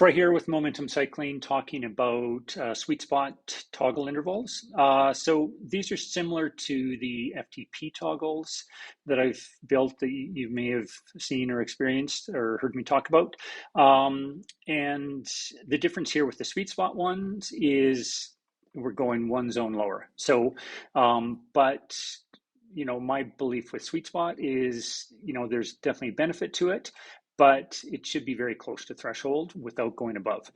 Troy here with Momentum Cycling, talking about sweet spot toggle intervals. So these are similar to the FTP toggles that I've built that you may have seen or experienced or heard me talk about. And the difference here with the sweet spot ones is we're going one zone lower. So, but my belief with sweet spot is, there's definitely benefit to it, but it should be very close to threshold without going above.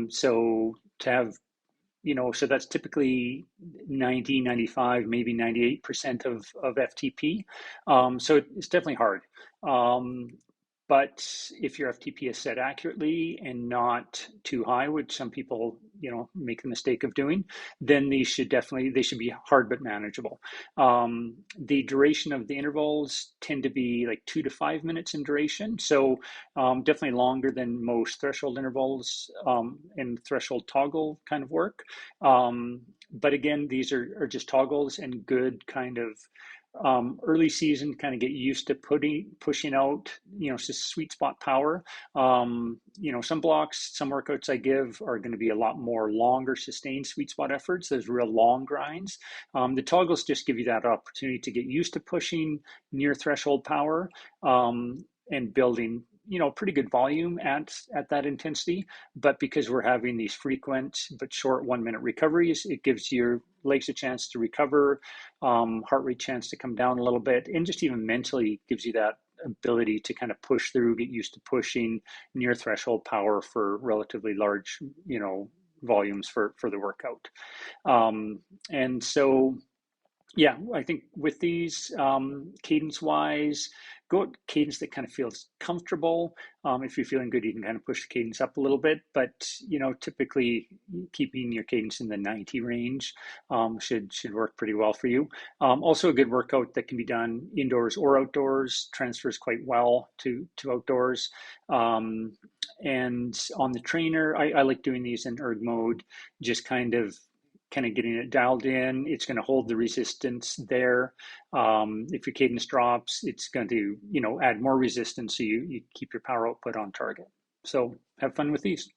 So to have, so that's typically 90, 95, maybe 98% of FTP. So it's definitely hard. But if your FTP is set accurately and not too high, which some people, make the mistake of doing, then they should be hard but manageable. The duration of the intervals tend to be like 2 to 5 minutes in duration. So definitely longer than most threshold intervals and threshold toggle kind of work. But again, these are just toggles and good kind of early season, kind of get used to pushing out, sweet spot power. Some blocks, some workouts I give are going to be a lot more longer sustained sweet spot efforts. There's real long grinds. The toggles just give you that opportunity to get used to pushing near threshold power and building pretty good volume at that intensity. But because we're having these frequent but short 1 minute recoveries, it gives your legs a chance to recover, heart rate chance to come down a little bit, and just even mentally gives you that ability to kind of push through, get used to pushing near threshold power for relatively large, volumes for the workout. And so yeah, I think with these cadence wise, go cadence that kind of feels comfortable. If you're feeling good, you can kind of push the cadence up a little bit, but typically keeping your cadence in the 90 range should work pretty well for you. Also, a good workout that can be done indoors or outdoors, transfers quite well to outdoors. And on the trainer, I like doing these in erg mode, just kind of getting it dialed in. It's going to hold the resistance there. If your cadence drops, it's going to, add more resistance so you keep your power output on target. So have fun with these.